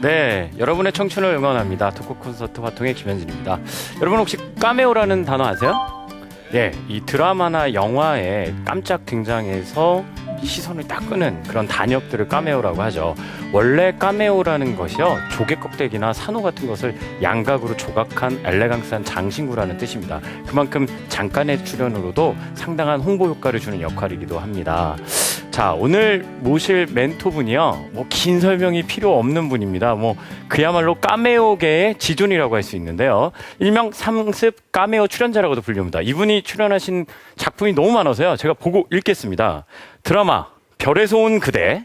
네, 여러분의 청춘을 응원합니다. 토크 콘서트 화통의 김현진입니다. 여러분 혹시 카메오라는 단어 아세요? 네, 이 드라마나 영화에 깜짝 등장해서 시선을 딱 끄는 그런 단역들을 카메오라고 하죠. 원래 카메오라는 것이요, 조개 껍데기나 산호 같은 것을 양각으로 조각한 엘레강스한 장신구라는 뜻입니다. 그만큼 잠깐의 출연으로도 상당한 홍보 효과를 주는 역할이기도 합니다. 자, 오늘 모실 멘토분이요, 긴 설명이 필요 없는 분입니다. 그야말로 카메오계의 지존이라고 할 수 있는데요. 일명 상습 카메오 출연자라고도 불립니다. 이분이 출연하신 작품이 너무 많아서요, 제가 보고 읽겠습니다. 드라마 별에서 온 그대,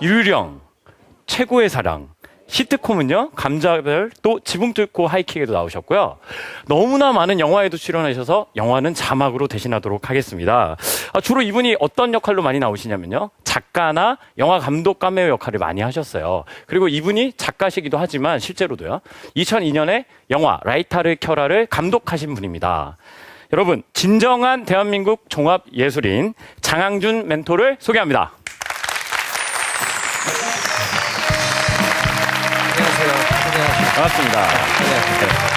유령, 최고의 사랑, 시트콤은요, 감자별, 또 지붕 뚫고 하이킥에도 나오셨고요. 너무나 많은 영화에도 출연하셔서 영화는 자막으로 대신하도록 하겠습니다. 주로 이분이 어떤 역할로 많이 나오시냐면요, 작가나 영화 감독 카메오 역할을 많이 하셨어요. 그리고 이분이 작가시기도 하지만 실제로도요, 2002년에 영화 라이터를 켜라를 감독하신 분입니다. 여러분, 진정한 대한민국 종합예술인 장항준 멘토를 소개합니다. 안녕하세요. 반갑습니다. 안녕하세요.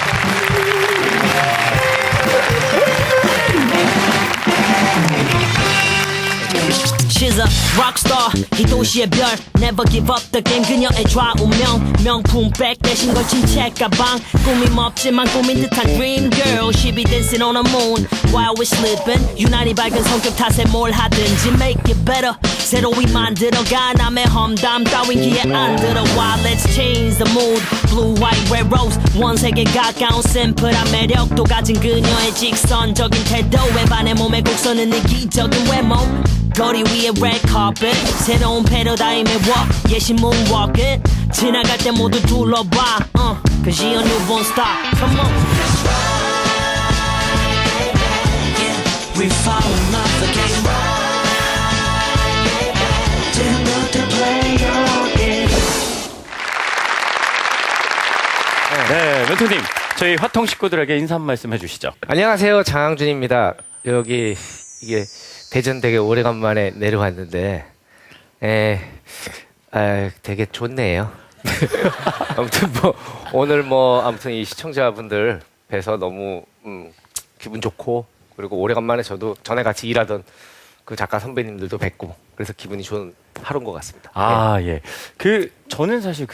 She's a rockstar 이 도시의 별 Never give up the game 그녀의 좌우명 명품백 대신 걸친 책가방 꾸밈 없지만 꾸민 듯한 dream girl She be dancing on the moon while we sleeping 유난히 밝은 성격 탓에 뭘 하든지 make it better 새로이 만들어가 남의 험담 따윈 귀에 안 들어와 Let's change the mood Blue, white, red, rose 원색에 가까운 심플한 매력도 가진 그녀의 직선적인 태도에 반해 몸의 곡선은 이기적인 외모 거리 위에 red carpet 새로운 패러다임의 walk 예시 moonwalking 지나갈 때 모두 둘러봐 Cause she a newborn star Come on yeah, we falling off the game Too good to play your game 네, 멘토님, 저희 화통 식구들에게 인사 한 말씀 해주시죠. 안녕하세요. 장항준입니다. 여기 이게 대전 되게 오래간만에 내려왔는데, 되게 좋네요. 아무튼 오늘 아무튼 이 시청자분들 뵈서 너무 기분 좋고, 그리고 오래간만에 저도 전에 같이 일하던 그 작가 선배님들도 뵙고, 그래서 기분이 좋은 하루인 것 같습니다. 예. 저는 사실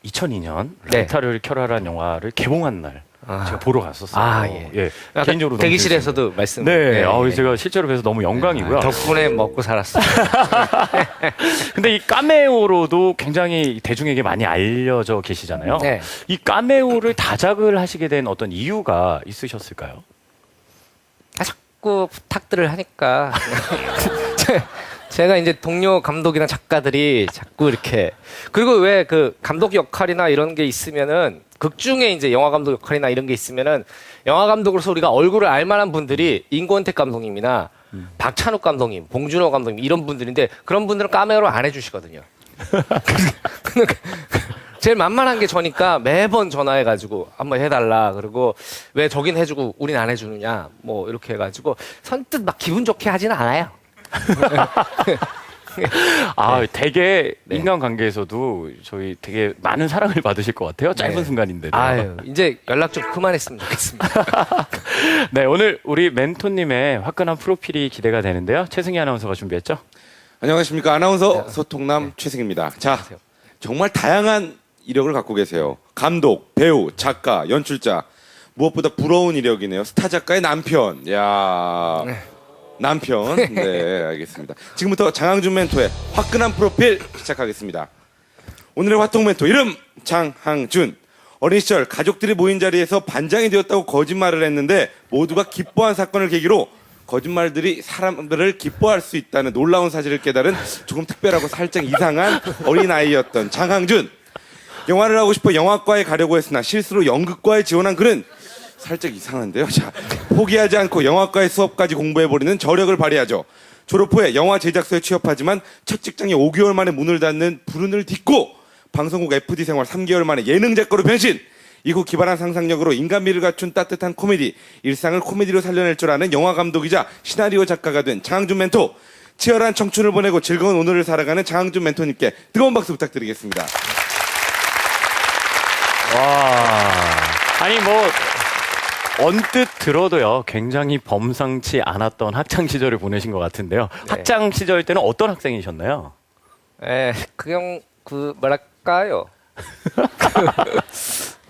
2002년 라이터를 켜라라는 영화를 개봉한 날 제가 보러 갔었어요. 예. 개인적으로 대기실에서도 말씀. 네. 제가 실제로 뵈서 너무 영광이고요. 덕분에 먹고 살았어요. 근데 이 카메오로도 굉장히 대중에게 많이 알려져 계시잖아요. 네. 이 카메오를 다작을 하시게 된 어떤 이유가 있으셨을까요? 자꾸 부탁들을 하니까 제가 이제 동료 감독이나 작가들이 자꾸 이렇게, 그리고 왜 그 감독 역할이나 이런 게 있으면은 극 중에 이제 영화 감독 역할이나 이런 게 있으면은 영화 감독으로서 우리가 얼굴을 알 만한 분들이 임권택 감독님이나 박찬욱 감독님, 봉준호 감독님 이런 분들인데 그런 분들은 카메오를 안 해주시거든요. 제일 만만한 게 저니까 매번 전화해가지고 한번 해달라. 그리고 왜 저긴 해주고 우린 안 해주느냐. 이렇게 해가지고 선뜻 막 기분 좋게 하진 않아요. 되게 인간관계에서도 저희 되게 많은 사랑을 받으실 것 같아요. 짧은 순간인데도. 이제 연락 좀 그만했으면 좋겠습니다. 네, 오늘 우리 멘토님의 화끈한 프로필이 기대가 되는데요. 최승희 아나운서가 준비했죠? 안녕하십니까. 아나운서 소통남 최승희입니다. 자, 정말 다양한 이력을 갖고 계세요. 감독, 배우, 작가, 연출자. 무엇보다 부러운 이력이네요. 스타 작가의 남편. 야. 남편. 네, 알겠습니다. 지금부터 장항준 멘토의 화끈한 프로필 시작하겠습니다. 오늘의 화통 멘토 이름 장항준. 어린 시절 가족들이 모인 자리에서 반장이 되었다고 거짓말을 했는데 모두가 기뻐한 사건을 계기로 거짓말들이 사람들을 기뻐할 수 있다는 놀라운 사실을 깨달은 조금 특별하고 살짝 이상한 어린아이였던 장항준. 영화를 하고 싶어 영화과에 가려고 했으나 실수로 연극과에 지원한 그는 살짝 이상한데요. 자, 포기하지 않고 영화과의 수업까지 공부해버리는 저력을 발휘하죠. 졸업 후에 영화 제작소에 취업하지만 첫 직장이 5개월 만에 문을 닫는 불운을 딛고 방송국 FD 생활 3개월 만에 예능 작가로 변신. 이후 기발한 상상력으로 인간미를 갖춘 따뜻한 코미디, 일상을 코미디로 살려낼 줄 아는 영화 감독이자 시나리오 작가가 된 장항준 멘토. 치열한 청춘을 보내고 즐거운 오늘을 살아가는 장항준 멘토님께 뜨거운 박수 부탁드리겠습니다. 아니 뭐 언뜻 들어도요 굉장히 범상치 않았던 학창 시절을 보내신 것 같은데요. 학창 시절 때는 어떤 학생이셨나요? 그냥 뭐랄까요?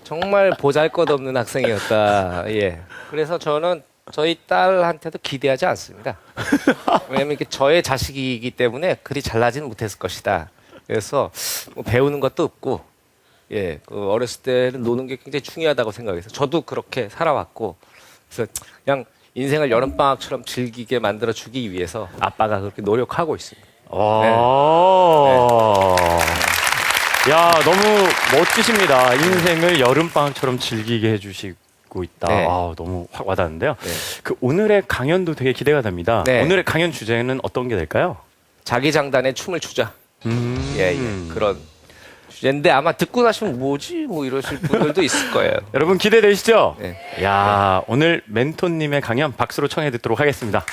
정말 보잘것없는 학생이었다. 예. 그래서 저는 저희 딸한테도 기대하지 않습니다. 왜냐면 이게 저의 자식이기 때문에 그리 잘나지는 못했을 것이다. 그래서 뭐 배우는 것도 없고, 예, 어렸을 때는 노는 게 굉장히 중요하다고 생각해서 저도 그렇게 살아왔고, 그래서 그냥 인생을 여름방학처럼 즐기게 만들어 주기 위해서 아빠가 그렇게 노력하고 있습니다. 야, 너무 멋지십니다. 인생을 여름방학처럼 즐기게 해주시고 있다. 네. 너무 확 와닿는데요. 네. 그 오늘의 강연도 되게 기대가 됩니다. 네. 오늘의 강연 주제는 어떤 게 될까요? 자기장단에 춤을 추자. 예, 그런 주제인데 아마 듣고 나시면 뭐지? 뭐 이러실 분들도 있을 거예요. 여러분 기대되시죠? 네. 야, 오늘 멘토님의 강연 박수로 청해 듣도록 하겠습니다.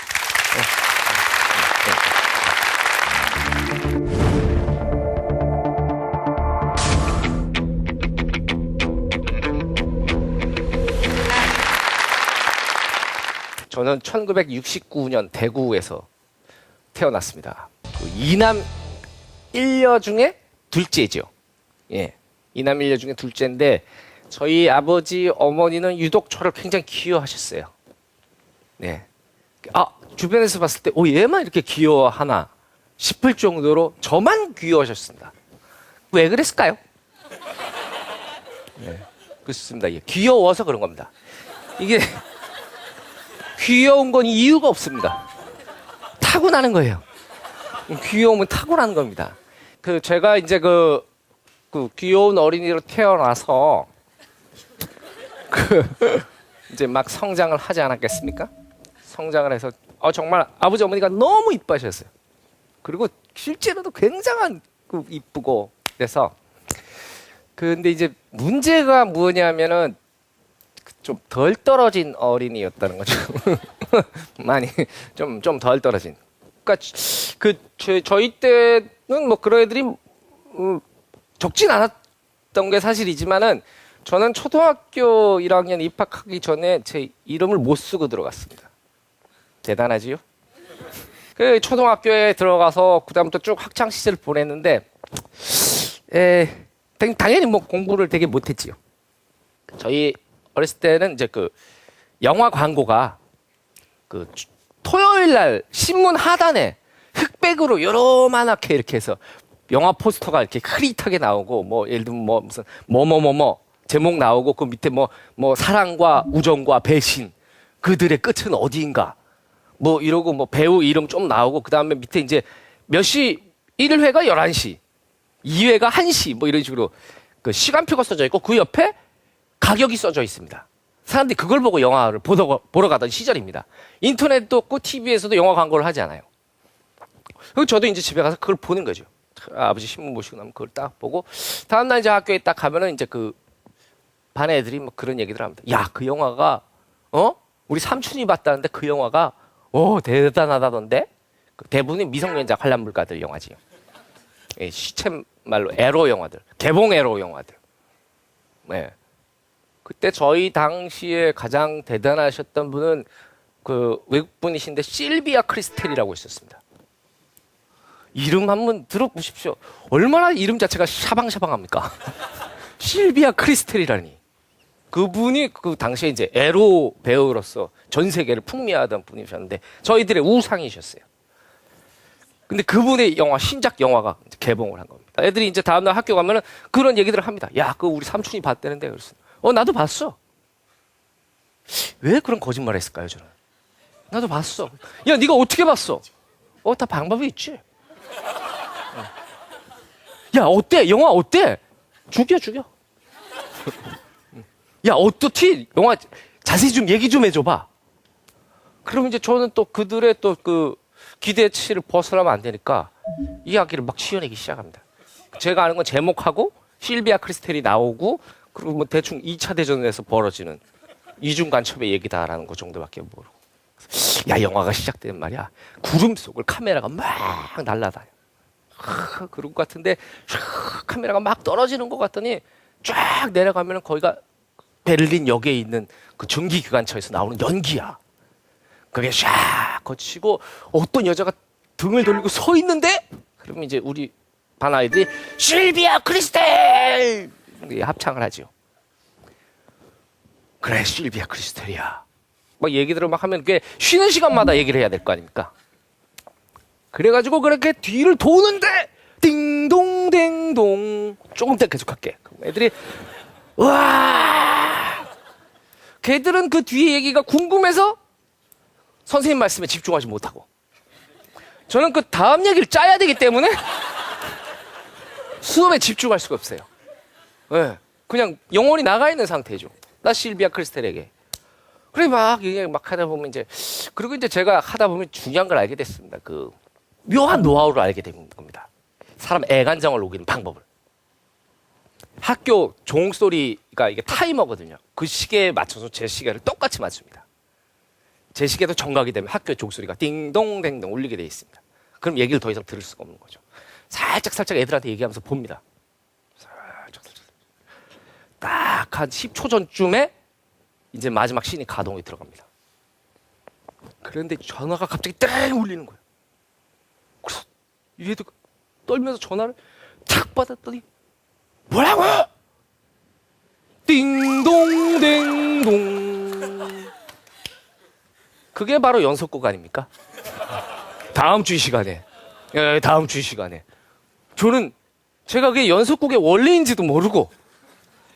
저는 1969년 대구에서 태어났습니다. 이남 1녀 중에 둘째죠. 예. 이남 1녀 중에 둘째인데 저희 아버지 어머니는 유독 저를 굉장히 귀여워하셨어요. 네. 주변에서 봤을 때 얘만 이렇게 귀여워하나 싶을 정도로 저만 귀여워하셨습니다. 왜 그랬을까요? 네. 그렇습니다. 예. 귀여워서 그런 겁니다. 이게 귀여운 건 이유가 없습니다. 타고나는 거예요. 귀여움은 타고나는 겁니다. 제가 이제 그 귀여운 어린이로 태어나서 이제 막 성장을 하지 않았겠습니까? 성장을 해서 정말 아버지 어머니가 너무 이뻐하셨어요. 그리고 실제로도 굉장한 이쁘고 그래서 근데 이제 문제가 뭐냐면은 좀 덜 떨어진 어린이였다는 거죠. 많이 좀 덜 떨어진. 그러니까 저희 때는 뭐 그런 애들이 적진 않았던 게 사실이지만은 저는 초등학교 1학년 입학하기 전에 제 이름을 못 쓰고 들어갔습니다. 대단하지요? 초등학교에 들어가서 그다음부터 쭉 학창 시절을 보냈는데 당연히 뭐 공부를 되게 못했지요. 저희 어렸을 때는 이제 영화 광고가 토요일 날 신문 하단에 흑백으로 요만하게 이렇게 해서 영화 포스터가 이렇게 흐릿하게 나오고 뭐 예를 들면 뭐 무슨 뭐뭐뭐뭐 제목 나오고 그 밑에 뭐 사랑과 우정과 배신 그들의 끝은 어디인가 뭐 이러고 뭐 배우 이름 좀 나오고 그다음에 밑에 이제 몇 시 1회가 11시 2회가 1시 뭐 이런 식으로 시간표가 써져 있고 그 옆에 가격이 써져 있습니다. 사람들이 그걸 보고 영화를 보러 가던 시절입니다. 인터넷도 없고 TV에서도 영화 광고를 하지 않아요. 그리고 저도 이제 집에 가서 그걸 보는 거죠. 아버지 신문 보시고 나면 그걸 딱 보고 다음날 이제 학교에 딱 가면은 이제 반 애들이 뭐 그런 얘기들 합니다. 야, 그 영화가 우리 삼촌이 봤다는데 그 영화가 대단하다던데? 대부분이 미성년자 관람물가들 영화지요. 예, 시쳇말로 에로 영화들, 개봉 에로 영화들. 네. 그때 저희 당시에 가장 대단하셨던 분은 외국분이신데 실비아 크리스텔이라고 있었습니다. 이름 한번 들어보십시오. 얼마나 이름 자체가 샤방샤방합니까? 실비아 크리스텔이라니. 그분이 그 당시에 이제 에로 배우로서 전 세계를 풍미하던 분이셨는데 저희들의 우상이셨어요. 근데 그분의 신작 영화가 개봉을 한 겁니다. 애들이 이제 다음날 학교 가면은 그런 얘기들을 합니다. 야, 그거 우리 삼촌이 봤다는데. 그래서 나도 봤어. 왜 그런 거짓말을 했을까요, 저는? 나도 봤어. 야, 네가 어떻게 봤어? 다 방법이 있지. 야, 어때? 영화 어때? 죽여. 야, 어떻지? 영화 자세히 좀 얘기 좀 해줘봐. 그럼 이제 저는 또 그들의 또 기대치를 벗어나면 안 되니까 이야기를 막 지어내기 시작합니다. 제가 아는 건 제목하고 실비아 크리스텔이 나오고 그리고 뭐 대충 2차 대전에서 벌어지는 이중 간첩의 얘기다라는 거 정도밖에 모르고. 야, 영화가 시작되는 말이야. 구름 속을 카메라가 막 날아다녀. 그런 것 같은데 카메라가 막 떨어지는 것 같더니 쫙 내려가면 거기가 베를린 역에 있는 그 전기기관차에서 나오는 연기야. 그게 샥 거치고 어떤 여자가 등을 돌리고 서 있는데 그러면 이제 우리 반 아이들이 실비아 크리스텔 합창을 하죠. 그래 실비아 크리스텔이야. 막 얘기들을 막 하면 그게 쉬는 시간마다 얘기를 해야 될 거 아닙니까? 그래가지고 그렇게 뒤를 도는데 띵동댕동 조금 더 계속할게. 그럼 애들이 와 걔들은 그 뒤에 얘기가 궁금해서 선생님 말씀에 집중하지 못하고 저는 그 다음 얘기를 짜야 되기 때문에 수업에 집중할 수가 없어요. 네, 그냥 영혼이 나가 있는 상태죠. 나 실비아 크리스텔에게. 그래 막 얘기 막 하다 보면 이제 그리고 이제 제가 하다 보면 중요한 걸 알게 됐습니다. 그 묘한 노하우를 알게 된 겁니다. 사람 애간장을 녹이는 방법을. 학교 종소리가 이게 타이머거든요. 그 시계에 맞춰서 제 시계를 똑같이 맞춥니다. 제 시계도 정각이 되면 학교 종소리가 띵동댕동 울리게 돼 있습니다. 그럼 얘기를 더 이상 들을 수가 없는 거죠. 살짝 애들한테 얘기하면서 봅니다. 딱 한 10초 전쯤에 이제 마지막 씬이 가동이 들어갑니다. 그런데 전화가 갑자기 땡 울리는 거예요. 그래서 얘도 떨면서 전화를 탁 받았더니 뭐라고? 띵동댕동. 그게 바로 연속곡 아닙니까? 다음 주 이 시간에. 예, 다음 주 이 시간에. 저는 제가 그게 연속곡의 원리인지도 모르고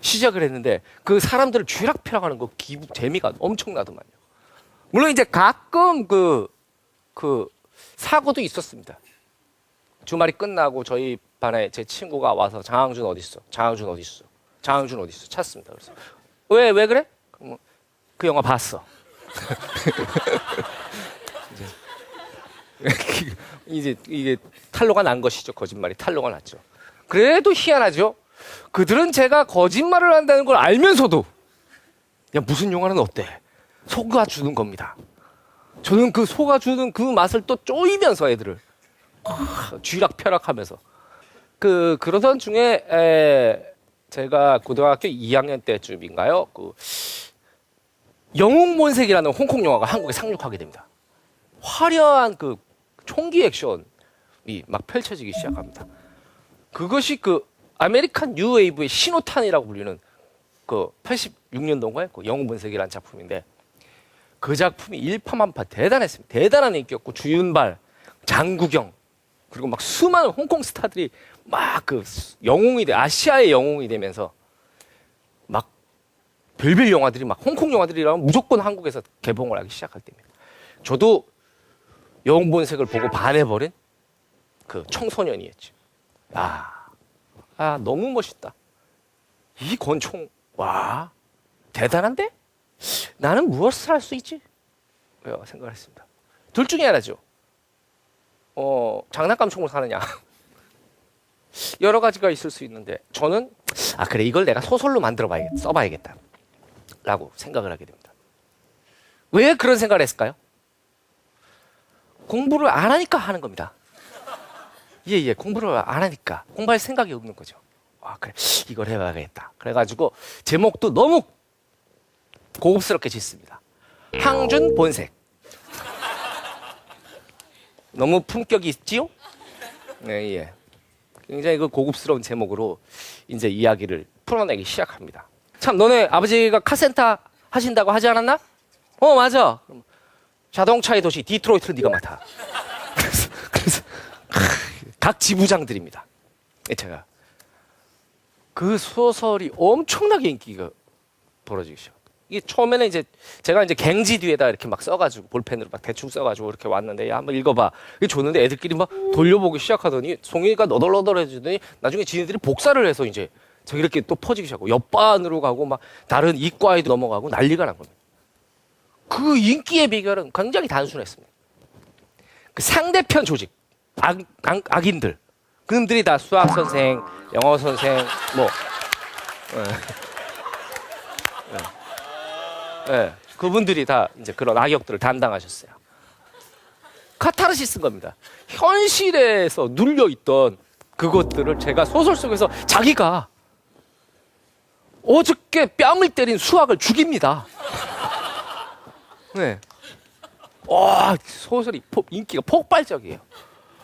시작을 했는데 그 사람들을 쥐락펴락하는 거 재미가 엄청나더만요. 물론 이제 가끔 그 사고도 있었습니다. 주말이 끝나고 저희 반에 제 친구가 와서 장항준 어디 있어? 장항준 어디 있어? 장항준 어디 있어? 찾습니다. 그래서 왜 그래? 그 영화 봤어. 이제 이게 탄로가 난 것이죠. 거짓말이 탄로가 났죠. 그래도 희한하죠. 그들은 제가 거짓말을 한다는 걸 알면서도 야 무슨 영화는 어때? 속아주는 겁니다. 저는 그 속아주는 그 맛을 또 쪼이면서 애들을 쥐락펴락하면서 그러던 중에 제가 고등학교 2학년 때쯤인가요? 그 영웅본색이라는 홍콩 영화가 한국에 상륙하게 됩니다. 화려한 그 총기 액션이 막 펼쳐지기 시작합니다. 그것이 그 아메리칸 뉴웨이브의 신호탄이라고 불리는 그 86년도인가요? 그 영웅본색이라는 작품인데 그 작품이 일파만파 대단했습니다. 대단한 인기였고 주윤발, 장국영 그리고 막 수많은 홍콩 스타들이 막 그 영웅이 아시아의 영웅이 되면서 막 별별 영화들이 막 홍콩 영화들이라면 무조건 한국에서 개봉을 하기 시작할 때입니다. 저도 영웅본색을 보고 반해버린 그 청소년이었죠. 너무 멋있다. 이 권총, 와, 대단한데? 나는 무엇을 할 수 있지? 생각을 했습니다. 둘 중에 하나죠. 장난감 총을 사느냐. 여러 가지가 있을 수 있는데, 저는, 그래, 이걸 내가 소설로 써봐야겠다. 라고 생각을 하게 됩니다. 왜 그런 생각을 했을까요? 공부를 안 하니까 하는 겁니다. 예, 공부를 안 하니까. 공부할 생각이 없는 거죠. 그래, 이걸 해봐야겠다. 그래가지고, 제목도 너무 고급스럽게 짓습니다. 항준 본색. 너무 품격이 있지요? 네, 예. 굉장히 그 고급스러운 제목으로 이제 이야기를 풀어내기 시작합니다. 참, 너네 아버지가 카센터 하신다고 하지 않았나? 맞아. 자동차의 도시 디트로이트를 네가 맡아. 그래서 각 지부장들입니다. 제가 그 소설이 엄청나게 인기가 벌어지기 시작. 이게 처음에는 이제 제가 이제 갱지 뒤에다 이렇게 막 써가지고 볼펜으로 막 대충 써가지고 이렇게 왔는데 야 한번 읽어봐. 이게 줬는데 애들끼리 막 돌려보기 시작하더니 송이가 너덜너덜해지더니 나중에 지네들이 복사를 해서 이제 저기 이렇게 또 퍼지기 시작하고 옆반으로 가고 막 다른 이과에도 넘어가고 난리가 난 겁니다. 그 인기의 비결은 굉장히 단순했습니다. 그 상대편 조직, 악인들, 그놈들이 다 수학 선생, 영어 선생, 그분들이 다 이제 그런 악역들을 담당하셨어요. 카타르시스인 겁니다. 현실에서 눌려 있던 그것들을 제가 소설 속에서 자기가 어저께 뺨을 때린 수학을 죽입니다. 네. 와, 소설이 인기가 폭발적이에요.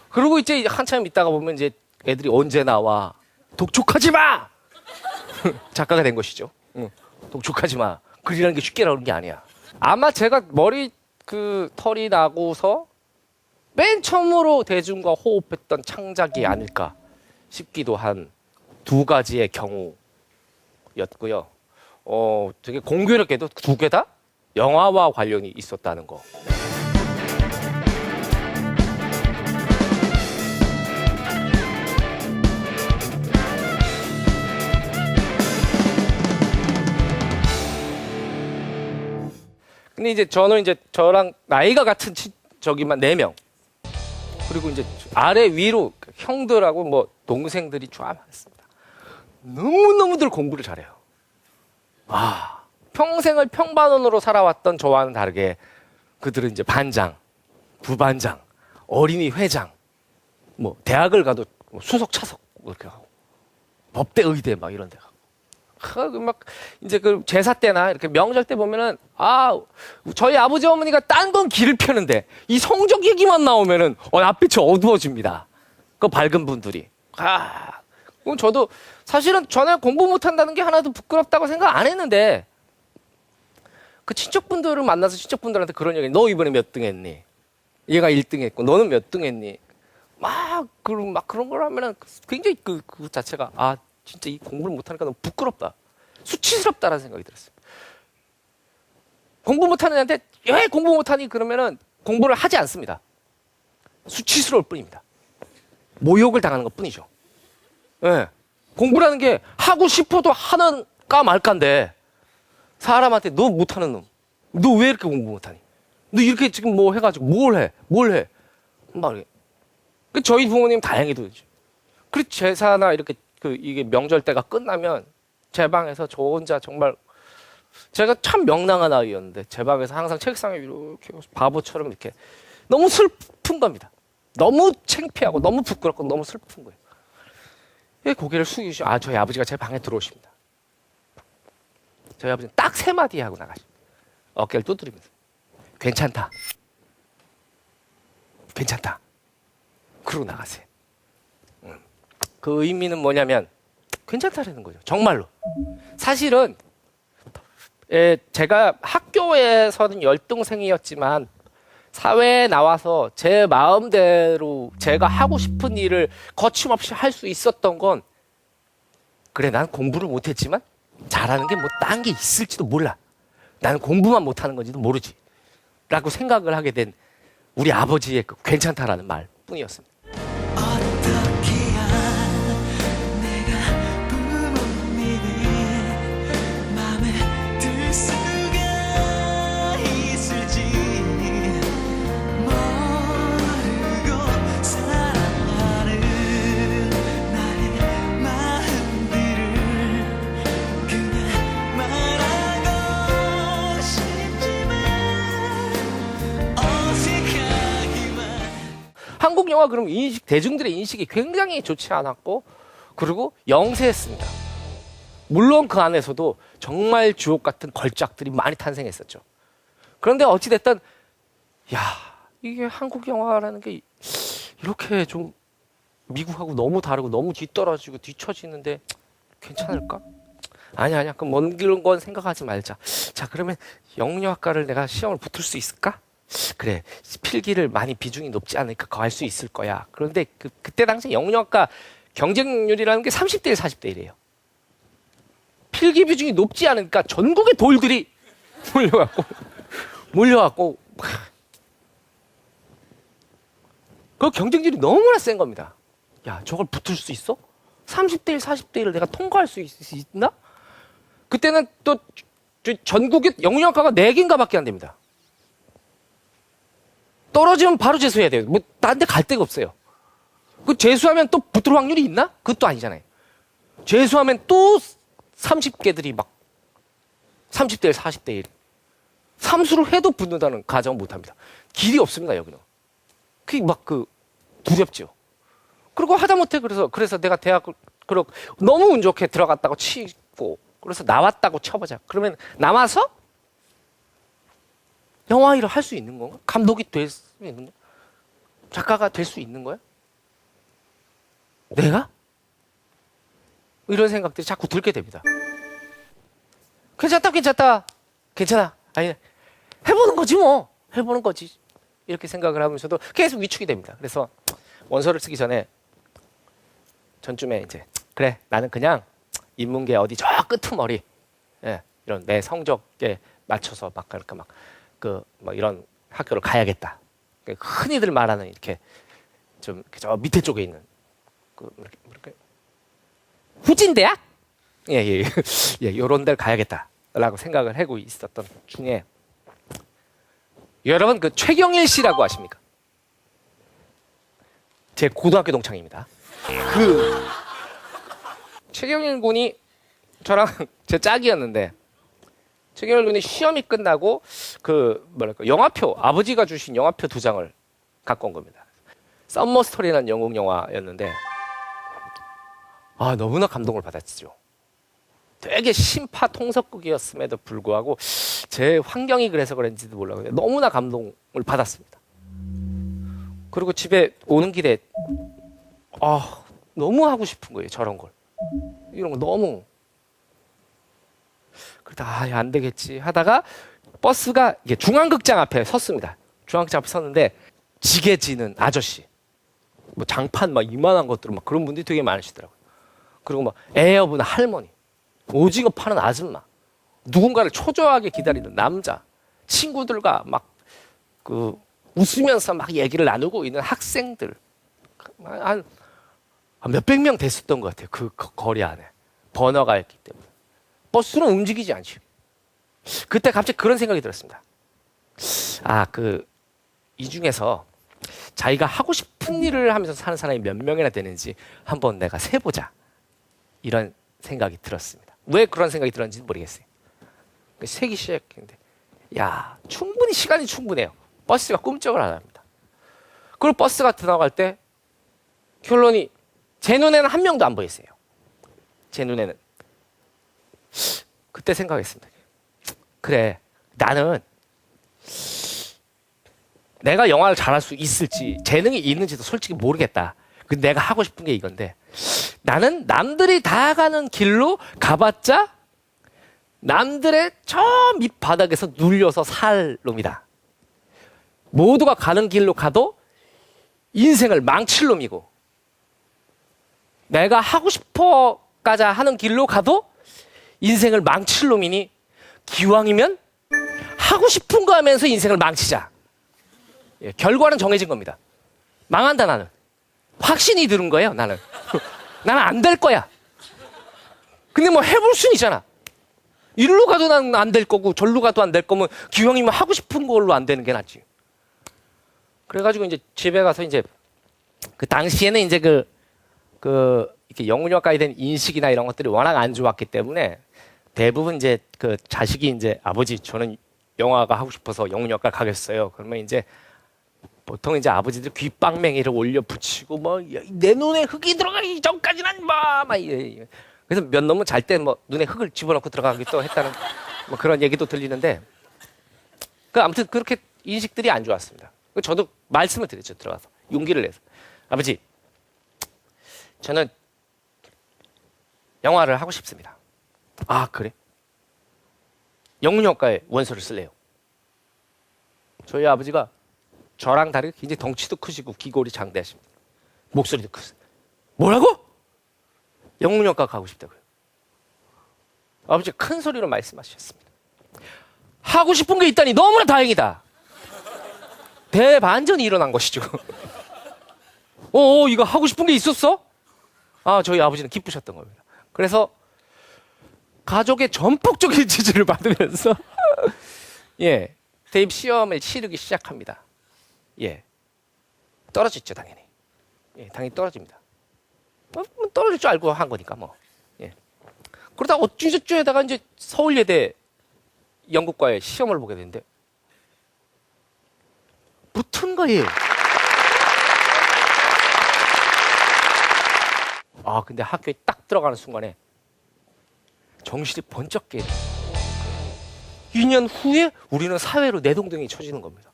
그리고 이제 한참 있다가 보면 이제 애들이 언제 나와? 독촉하지 마! 작가가 된 것이죠. 응. 독촉하지 마. 글이라는 게 쉽게 나오는 게 아니야. 아마 제가 머리 털이 나고서 맨 처음으로 대중과 호흡했던 창작이 아닐까 싶기도 한 두 가지의 경우였고요. 되게 공교롭게도 두 개 다 영화와 관련이 있었다는 거. 근데 이제 저는 이제 저랑 나이가 같은 저기만 4명. 그리고 이제 아래 위로 형들하고 뭐 동생들이 쫙 많습니다. 너무너무들 공부를 잘해요. 아, 평생을 평반원으로 살아왔던 저와는 다르게 그들은 이제 반장, 부반장, 어린이 회장, 뭐 대학을 가도 뭐 수석 차석 이렇게 하고 법대 의대 막 이런 데 가고. 막 이제 그 제사 때나 이렇게 명절 때 보면은 저희 아버지 어머니가 딴 건 길을 펴는데 이 성적 얘기만 나오면은 앞빛이 어두워집니다. 그 밝은 분들이. 그럼 저도 사실은 전에 공부 못한다는 게 하나도 부끄럽다고 생각 안 했는데 그 친척분들을 만나서 친척분들한테 그런 얘기, 너 이번에 몇 등 했니? 얘가 1등 했고 너는 몇 등 했니? 막 그런 걸 하면은 굉장히 그 자체가 진짜 이 공부를 못하니까 너무 부끄럽다. 수치스럽다라는 생각이 들었어요. 공부 못하는 애한테 왜 공부 못하니 그러면은 공부를 하지 않습니다. 수치스러울 뿐입니다. 모욕을 당하는 것 뿐이죠. 네. 공부라는 게 하고 싶어도 하는까 말까인데 사람한테 너 못하는 놈, 너 왜 이렇게 공부 못하니? 너 이렇게 지금 뭐 해가지고 뭘 해? 막 저희 부모님 다행히도 그리고 제사나 이렇게 이게 명절 때가 끝나면 제 방에서 저 혼자 정말 제가 참 명랑한 아이였는데 제 방에서 항상 책상에 이렇게 바보처럼 이렇게 너무 슬픈 겁니다. 너무 창피하고 너무 부끄럽고 너무 슬픈 거예요. 고개를 숙이시죠. 저희 아버지가 제 방에 들어오십니다. 저희 아버지는 딱 3마디 하고 나가십니다. 어깨를 두드리면서 괜찮다. 그러고 나가세요. 그 의미는 뭐냐면 괜찮다라는 거죠. 정말로. 사실은 제가 학교에서는 열등생이었지만 사회에 나와서 제 마음대로 제가 하고 싶은 일을 거침없이 할 수 있었던 건 그래, 난 공부를 못했지만 잘하는 게 뭐 딴 게 있을지도 몰라. 나는 공부만 못하는 건지도 모르지. 라고 생각을 하게 된 우리 아버지의 그 괜찮다라는 말뿐이었습니다. 한국 영화 그럼 대중들의 인식이 굉장히 좋지 않았고 그리고 영세했습니다. 물론 그 안에서도 정말 주옥 같은 걸작들이 많이 탄생했었죠. 그런데 어찌됐든 이게 한국 영화라는 게 이렇게 좀 미국하고 너무 다르고 너무 뒤떨어지고 뒤처지는데 괜찮을까? 아니야. 그럼 먼 길 건 생각하지 말자. 자, 그러면 영문학과를 내가 시험을 붙을 수 있을까? 그래, 필기를 많이 비중이 높지 않으니까 갈 수 있을 거야. 그런데 그때 당시 영문학과 경쟁률이라는 게 30대 1, 40대 1이에요. 필기 비중이 높지 않으니까 전국의 돌들이 몰려갖고 그 경쟁률이 너무나 센 겁니다. 야, 저걸 붙을 수 있어? 30대 1, 40대 1을 내가 통과할 수 있나? 그때는 또 전국에 영문학과가 4개인가밖에 안 됩니다. 떨어지면 바로 재수해야 돼요. 뭐 딴 데 갈 데가 없어요. 그 재수하면 또 붙을 확률이 있나? 그것도 아니잖아요. 재수하면 또 30개들이 막 30대 1, 40대 1. 삼수를 해도 붙는다는 가정은 못합니다. 길이 없습니다, 여기는. 그게 막 두렵죠. 그리고 하다못해 그래서 내가 대학을 너무 운 좋게 들어갔다고 치고 그래서 나왔다고 쳐보자. 그러면 남아서 영화 일을 할 수 있는 건가? 감독이 될 수 있는 거야? 작가가 될 수 있는 거야? 내가? 이런 생각들이 자꾸 들게 됩니다. 괜찮아. 아니, 해보는 거지 뭐. 해보는 거지. 이렇게 생각을 하면서도 계속 위축이 됩니다. 그래서 원서를 쓰기 전에 전쯤에 이제 그래 나는 그냥 인문계 어디 저 끄트머리 이런 내 성적에 맞춰서 막 그러니까 뭐 이런 학교를 가야겠다. 그러니까 흔히들 말하는 이렇게 좀 저 밑에 쪽에 있는 이렇게 후진대학? 예, 요런 데를 가야겠다라고 생각을 하고 있었던 중에 여러분 그 최경일 씨라고 아십니까? 제 고등학교 동창입니다. 그 최경일 군이 저랑 제 짝이었는데 최경일 군이 시험이 끝나고 그 뭐랄까 영화표 아버지가 주신 영화표 2장을 갖고 온 겁니다. 썸머 스토리라는 영국 영화였는데 너무나 감동을 받았죠. 되게 신파 통속극이었음에도 불구하고 제 환경이 그래서 그런지도 몰라요. 너무나 감동을 받았습니다. 그리고 집에 오는 길에 너무 하고 싶은 거예요. 저런 걸. 이런 거 너무. 그러다 안 되겠지 하다가 버스가 이게 중앙극장 앞에 섰습니다. 중앙극장 앞에 섰는데 지게 지는 아저씨. 뭐 장판 막 이만한 것들 막 그런 분들이 되게 많으시더라고요. 그리고 막 애 여분 할머니. 오징어 파는 아줌마, 누군가를 초조하게 기다리는 남자, 친구들과 막 웃으면서 막 얘기를 나누고 있는 학생들 한 몇백 명 됐었던 것 같아요. 그 거리 안에 번화가 있기 때문에 버스는 움직이지 않죠. 그때 갑자기 그런 생각이 들었습니다. 이 중에서 자기가 하고 싶은 일을 하면서 사는 사람이 몇 명이나 되는지 한번 내가 세보자. 이런 생각이 들었습니다. 왜 그런 생각이 들었는지 모르겠어요. 세기 시작했는데 충분히 시간이 충분해요. 버스가 꼼짝을 안 합니다. 그리고 버스가 들어갈 때 결론이 제 눈에는 한 명도 안 보였어요. 제 눈에는. 그때 생각했습니다. 그래 나는 내가 영화를 잘할 수 있을지 재능이 있는지도 솔직히 모르겠다. 근데 내가 하고 싶은 게 이건데 나는 남들이 다 가는 길로 가봤자 남들의 저 밑바닥에서 눌려서 살 놈이다. 모두가 가는 길로 가도 인생을 망칠 놈이고 내가 하고 싶어 가자 하는 길로 가도 인생을 망칠 놈이니 기왕이면 하고 싶은 거 하면서 인생을 망치자. 결과는 정해진 겁니다. 망한다 나는. 확신이 들은 거예요 나는. 나는 안 될 거야. 근데 뭐 해볼 순 있잖아. 이리로 가도 나는 안 될 거고 절로 가도 안 될 거면 기왕이면 하고 싶은 걸로 안 되는 게 낫지. 그래가지고 이제 집에 가서 이제 그 당시에는 이제 이렇게 영문학과에 대한 인식이나 이런 것들이 워낙 안 좋았기 때문에 대부분 이제 그 자식이 이제 아버지 저는 영화가 하고 싶어서 영문학과 가겠어요. 그러면 이제 보통 이제 아버지들 귓방맹이를 올려 붙이고 뭐 내 눈에 흙이 들어가기 전까지는 막 그래서 몇 놈은 잘 때 뭐 눈에 흙을 집어넣고 들어가기도 했다는 뭐 그런 얘기도 들리는데 아무튼 그렇게 인식들이 안 좋았습니다. 저도 말씀을 드렸죠. 들어가서 용기를 내서 아버지 저는 영화를 하고 싶습니다. 그래? 영문학과에 원서를 쓸래요. 저희 아버지가 저랑 다르게 굉장히 덩치도 크시고 귀골이 장대하십니다. 목소리도 크세요. 뭐라고? 영문학과 가고 싶다고요. 아버지가 큰 소리로 말씀하셨습니다. 하고 싶은 게 있다니 너무나 다행이다. 대반전이 일어난 것이죠. 이거 하고 싶은 게 있었어? 저희 아버지는 기쁘셨던 겁니다. 그래서 가족의 전폭적인 지지를 받으면서 대입 시험을 치르기 시작합니다. 떨어졌죠 당연히. 당연히 떨어집니다. 떨어질 줄 알고 한 거니까 뭐. 그러다 어찌저찌하다가 이제 서울예대 연극과에 시험을 보게 되는데 붙은 거예요. 근데 학교에 딱 들어가는 순간에 정신이 번쩍 깨요. 2년 후에 우리는 사회로 내동댕이 쳐지는 겁니다.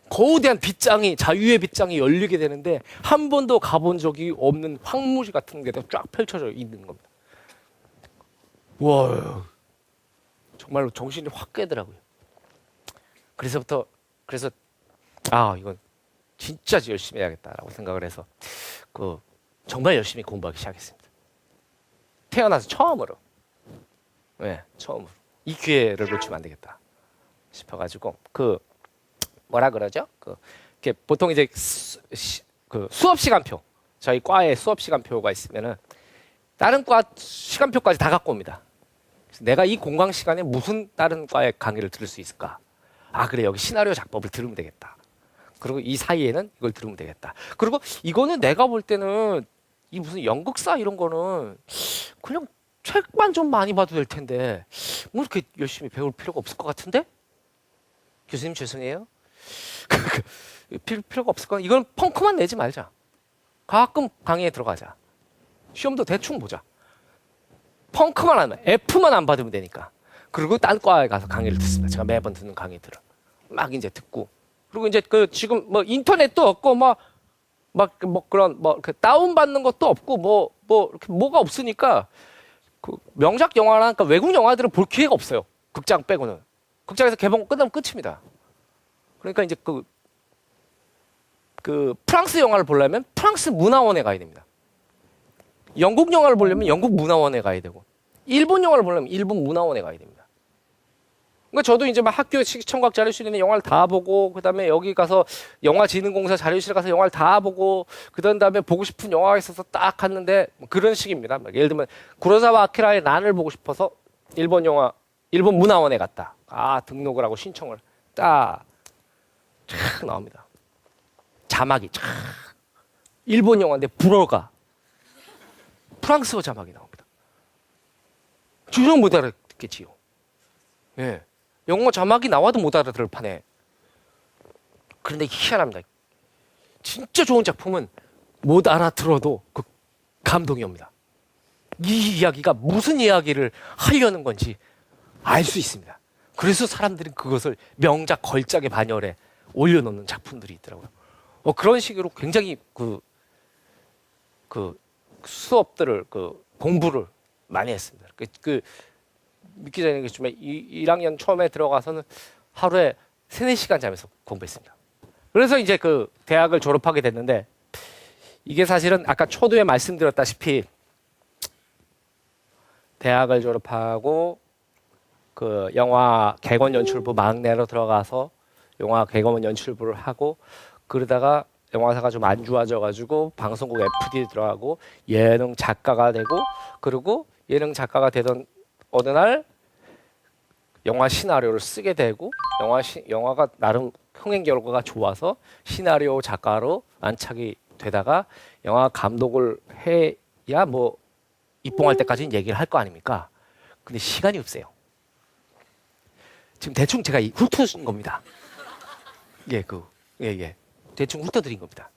거대한 빗장이, 자유의 빗장이 열리게 되는데 한 번도 가본 적이 없는 황무지 같은 게 쫙 펼쳐져 있는 겁니다. 와, 정말로 정신이 확 깨더라고요. 그래서 이건 진짜 열심히 해야겠다라고 생각을 해서 정말 열심히 공부하기 시작했습니다. 태어나서 처음으로. 네, 처음으로. 이 기회를 놓치면 안 되겠다 싶어가지고 뭐라 그러죠? 이렇게 보통 이제 수업 시간표, 저희 과에 수업 시간표가 있으면은 다른 과 시간표까지 다 갖고 옵니다. 그래서 내가 이 공강 시간에 무슨 다른 과의 강의를 들을 수 있을까? 아, 그래, 여기 시나리오 작법을 들으면 되겠다. 그리고 이 사이에는 이걸 들으면 되겠다. 그리고 이거는 내가 볼 때는 이 무슨 연극사 이런 거는 그냥 책만 좀 많이 봐도 될 텐데 뭐 이렇게 열심히 배울 필요가 없을 것 같은데? 교수님 죄송해요. 필요가 없을 거. 이건 펑크만 내지 말자. 가끔 강의에 들어가자. 시험도 대충 보자. 펑크만 하면 F만 안 받으면 되니까. 그리고 딴 과에 가서 강의를 듣습니다. 제가 매번 듣는 강의들을 막 이제 듣고. 그리고 이제 지금 뭐 인터넷도 없고 그런 다운 받는 것도 없고 이렇게 뭐가 없으니까 명작 영화나 그러니까 외국 영화들은 볼 기회가 없어요. 극장 빼고는. 극장에서 개봉 끝나면 끝입니다. 그러니까 이제 프랑스 영화를 보려면 프랑스 문화원에 가야 됩니다. 영국 영화를 보려면 영국 문화원에 가야 되고, 일본 영화를 보려면 일본 문화원에 가야 됩니다. 그러니까 저도 이제 막 학교 시청각 자료실에 있는 영화를 다 보고, 그 다음에 여기 가서 영화진흥공사 자료실에 가서 영화를 다 보고, 다음에 보고 싶은 영화가 있어서 딱 갔는데, 그런 식입니다. 예를 들면, 구로사와 아키라의 난을 보고 싶어서 일본 문화원에 갔다. 등록을 하고 신청을 딱 나옵니다. 자막이 일본 영화인데 불어가 프랑스어 자막이 나옵니다. 주정 못 알아듣겠지요. 예, 영어 자막이 나와도 못 알아들을 판에. 그런데 희한합니다. 진짜 좋은 작품은 못 알아들어도 감동이 옵니다. 이 이야기가 무슨 이야기를 하려는 건지 알 수 있습니다. 그래서 사람들이 그것을 명작 걸작의 반열에 올려놓는 작품들이 있더라고요. 그런 식으로 굉장히 수업들을 공부를 많이 했습니다. 믿기지 않겠지만 1학년 처음에 들어가서는 하루에 3-4시간 자면서 공부했습니다. 그래서 이제 대학을 졸업하게 됐는데, 이게 사실은 아까 초두에 말씀드렸다시피 대학을 졸업하고 영화 객원 연출부 막내로 들어가서 영화 객원 연출부를 하고, 그러다가 영화사가 좀 안 좋아져가지고 방송국 FD 들어가고 예능 작가가 되고, 그리고 예능 작가가 되던 어느 날 영화 시나리오를 쓰게 되고, 영화가 나름 흥행 결과가 좋아서 시나리오 작가로 안착이 되다가 영화 감독을 해야 입봉할 때까지는 얘기를 할 거 아닙니까? 근데 시간이 없어요. 지금 대충 제가 훑어준 겁니다. 대충 훑어드린 겁니다.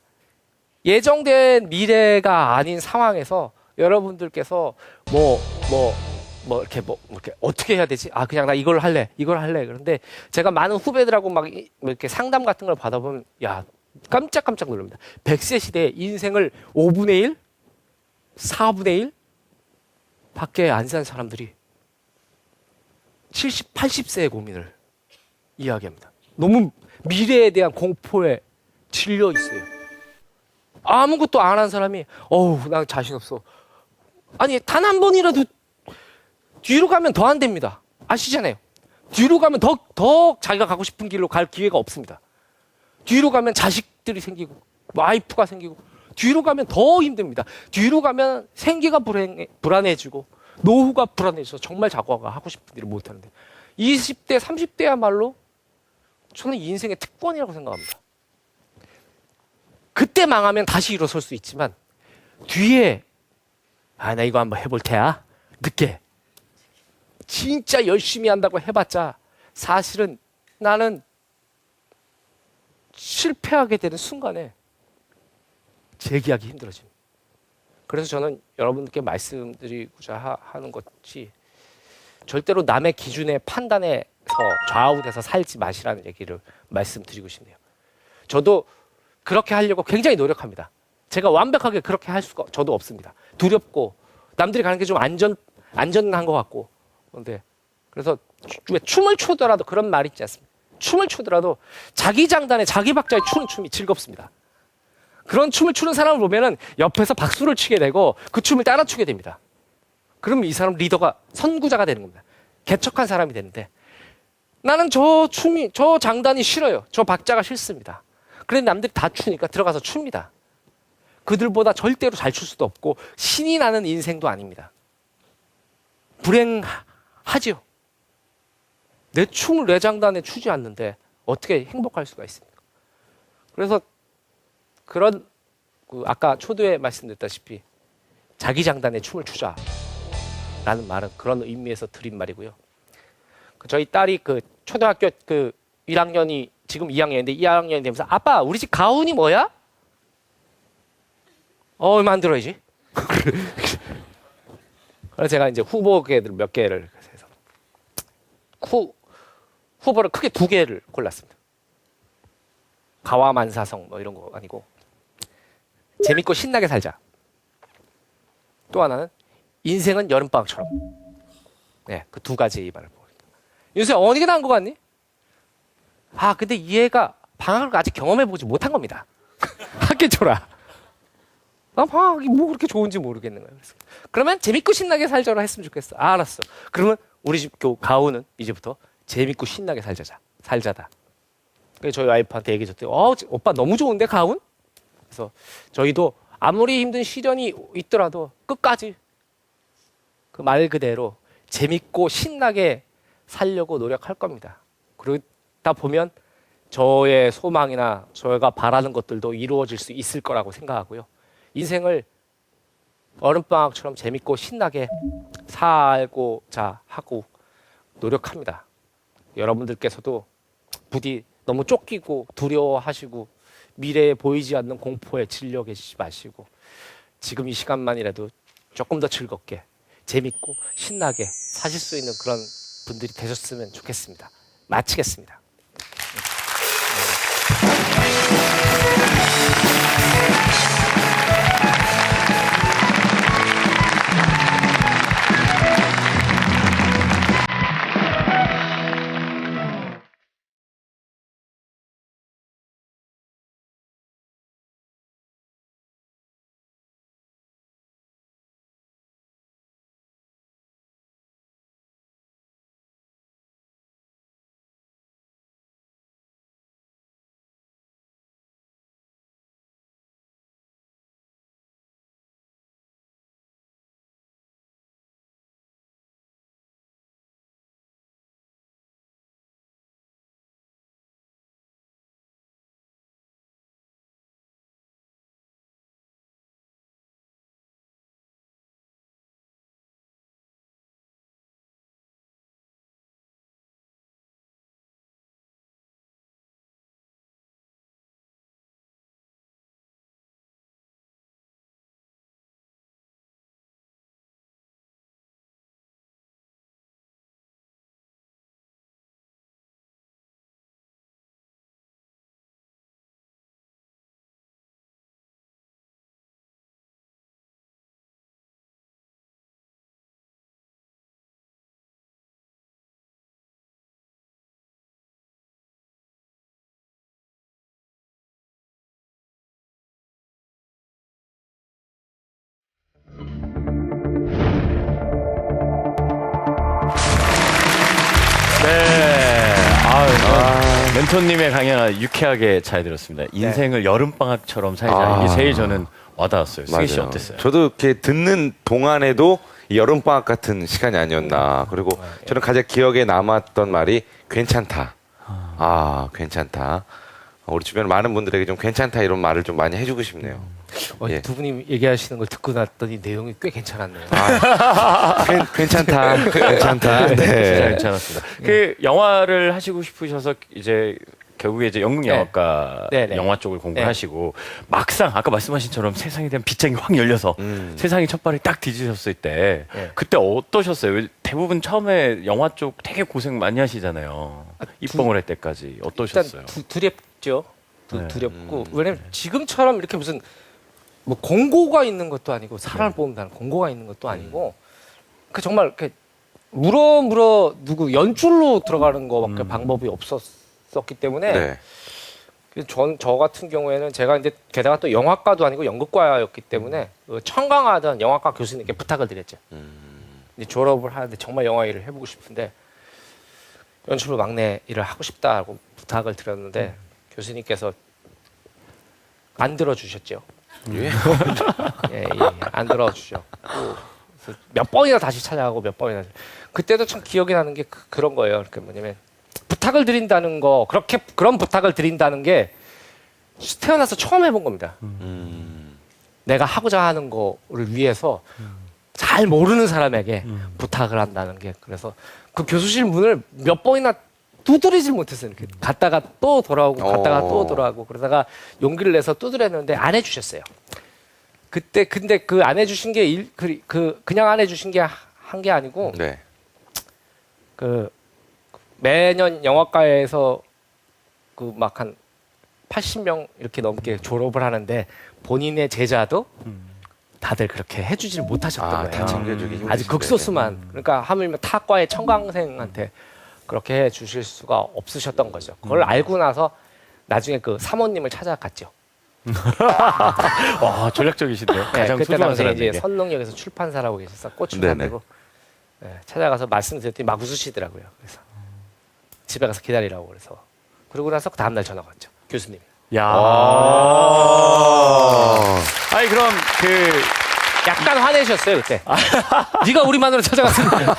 예정된 미래가 아닌 상황에서 여러분들께서 이렇게 어떻게 해야 되지? 그냥 나 이걸 할래. 그런데 제가 많은 후배들하고 이렇게 상담 같은 걸 받아보면, 깜짝깜짝 놀랍니다. 100세 시대에 인생을 5분의 1? 4분의 1? 밖에 안 산 사람들이 70, 80세의 고민을 이야기합니다. 너무 미래에 대한 공포에 질려 있어요. 아무것도 안 한 사람이 난 자신 없어. 아니, 단 한 번이라도 뒤로 가면 더 안 됩니다. 아시잖아요. 뒤로 가면 더 자기가 가고 싶은 길로 갈 기회가 없습니다. 뒤로 가면 자식들이 생기고 와이프가 생기고, 뒤로 가면 더 힘듭니다. 뒤로 가면 생계가 불안해지고 노후가 불안해져서 정말 자기가 하고 싶은 일을 못 하는데, 20대, 30대야말로 저는 인생의 특권이라고 생각합니다. 그때 망하면 다시 일어설 수 있지만, 뒤에 나 이거 한번 해볼 테야. 늦게 진짜 열심히 한다고 해봤자 사실은 나는 실패하게 되는 순간에 재기하기 힘들어집니다. 그래서 저는 여러분께 말씀드리고자 하는 것이 절대로 남의 기준에 판단해서 좌우돼서 살지 마시라는 얘기를 말씀드리고 싶네요. 저도 그렇게 하려고 굉장히 노력합니다. 제가 완벽하게 그렇게 할 수가 저도 없습니다. 두렵고 남들이 가는 게 좀 안전한 것 같고. 그런데 그래서 왜 춤을 추더라도 그런 말이 있지 않습니까? 춤을 추더라도 자기 장단에 자기 박자에 추는 춤이 즐겁습니다. 그런 춤을 추는 사람을 보면은 옆에서 박수를 치게 되고 그 춤을 따라 추게 됩니다. 그러면 이 사람 리더가 선구자가 되는 겁니다. 개척한 사람이 되는데 나는 저 장단이 싫어요. 저 박자가 싫습니다. 그런데 남들이 다 추니까 들어가서 춥니다. 그들보다 절대로 잘 출 수도 없고 신이 나는 인생도 아닙니다. 불행하지요. 내 춤을 내 장단에 추지 않는데 어떻게 행복할 수가 있습니까? 그래서 그런 아까 초두에 말씀드렸다시피 자기 장단에 춤을 추자라는 말은 그런 의미에서 드린 말이고요. 저희 딸이 그 초등학교 그 1학년이 지금 2학년인데 2학년이 되면서 아빠 우리 집 가훈이 뭐야? 얼마 안 들어야지. 그래서 제가 이제 후보계들 몇 개를 해서 후보를 크게 2개를 골랐습니다. 가와만사성 뭐 이런 거 아니고 재밌고 신나게 살자. 또 하나는 인생은 여름방학처럼. 네, 그 2가지 말을 보고. 윤수야 어느 게 나은 것 같니? 아 근데 이 애가 방학을 아직 경험해보지 못한 겁니다. 학교초라. 난 방학이 뭐 그렇게 좋은지 모르겠는 거예요. 그래서 그러면 재밌고 신나게 살자로 했으면 좋겠어. 아, 알았어. 그러면 우리 집 가훈은 이제부터 재밌고 신나게 살자다. 그래서 저희 와이프한테 얘기해줬더니 오빠 너무 좋은데 가훈? 그래서 저희도 아무리 힘든 시련이 있더라도 끝까지 그 말 그대로 재밌고 신나게 살려고 노력할 겁니다. 그러다 보면 저의 소망이나 저희가 바라는 것들도 이루어질 수 있을 거라고 생각하고요. 인생을 얼음방학처럼 재밌고 신나게 살고자 하고 노력합니다. 여러분들께서도 부디 너무 쫓기고 두려워하시고 미래에 보이지 않는 공포에 질려 계시지 마시고 지금 이 시간만이라도 조금 더 즐겁게 재밌고 신나게 사실 수 있는 그런 분들이 되셨으면 좋겠습니다. 마치겠습니다. 멘토님의 강연 유쾌하게 잘 들었습니다. 인생을 여름방학처럼 살자. 이게 제일 저는 와닿았어요. 승희 씨 맞아요. 어땠어요? 저도 이렇게 듣는 동안에도 이 여름방학 같은 시간이 아니었나. 그리고 저는 가장 기억에 남았던 말이 괜찮다. 괜찮다. 우리 주변 많은 분들에게 좀 괜찮다 이런 말을 좀 많이 해주고 싶네요. 예. 두 분이 얘기하시는 걸 듣고 났더니 내용이 꽤 괜찮았네요. 괜찮다. 괜찮다. 진짜 네. 괜찮았습니다. 그 영화를 하시고 싶으셔서 이제 결국에 이제 연극 영화과 네, 네. 영화 쪽을 공부를 네. 하시고 막상 아까 말씀하신처럼 세상에 대한 빗장이 확 열려서 세상에 첫 발을 딱 디디셨을 때 네. 그때 어떠셨어요? 왜 대부분 처음에 영화 쪽 되게 고생 많이 하시잖아요. 입봉을 할 때까지 어떠셨어요? 일단 두렵죠. 네. 두렵고 왜냐면 지금처럼 이렇게 무슨 뭐 공고가 있는 것도 아니고 사람을 뽑는다는 공고가 있는 것도 아니고 그 정말 이렇게 물어 누구 연출로 들어가는 거밖에 방법이 없었기 때문에 네. 저 같은 경우에는 제가 이제 게다가 또 영화과도 아니고 연극과였기 때문에 그 청강하던 영화과 교수님께 부탁을 드렸죠. 이제 졸업을 하는데 정말 영화 일을 해보고 싶은데 연출로 막내 일을 하고 싶다고 부탁을 드렸는데 교수님께서 안 들어주셨죠. 예. 예, 안 들어주죠. 그래서 몇 번이나 다시 찾아가고 몇 번이나 그때도 참 기억이 나는 게 그런 거예요. 그러니까 뭐냐면 부탁을 드린다는 거 그런 부탁을 드린다는 게 태어나서 처음 해본 겁니다. 내가 하고자 하는 거를 위해서 잘 모르는 사람에게 부탁을 한다는 게 그래서 그 교수실 문을 몇 번이나 두드리질 못했어요. 이렇게 갔다가 또 돌아오고 갔다가 또 돌아오고 그러다가 용기를 내서 두드렸는데 안 해주셨어요. 그때 근데 그 안 해주신 게 그냥 안 해주신 게 한 게 아니고 네. 그 매년 영화과에서 그 막 한 80명 이렇게 넘게 졸업을 하는데 본인의 제자도 다들 그렇게 해주질 못하셨던 거예요. 다 챙겨주기 아주 힘드신데. 극소수만. 그러니까 하물며 타과의 청강생한테 그렇게 해 주실 수가 없으셨던 거죠. 그걸 알고 나서 나중에 그 사모님을 찾아갔죠. 와 전략적이신데요. 네, 가장 그때 소중한 당시에 사람에게. 이제 선릉역에서 출판사라고 계셨어. 꽃 출판사고 찾아가서 말씀드렸더니 막 웃으시더라고요. 그래서 집에 가서 기다리라고 그래서 그러고 나서 그 다음날 전화가 왔죠. 교수님. 야. 아. 아니 그럼 그 약간 화내셨어요 그때. 네가 우리 마누라 찾아갔으니까.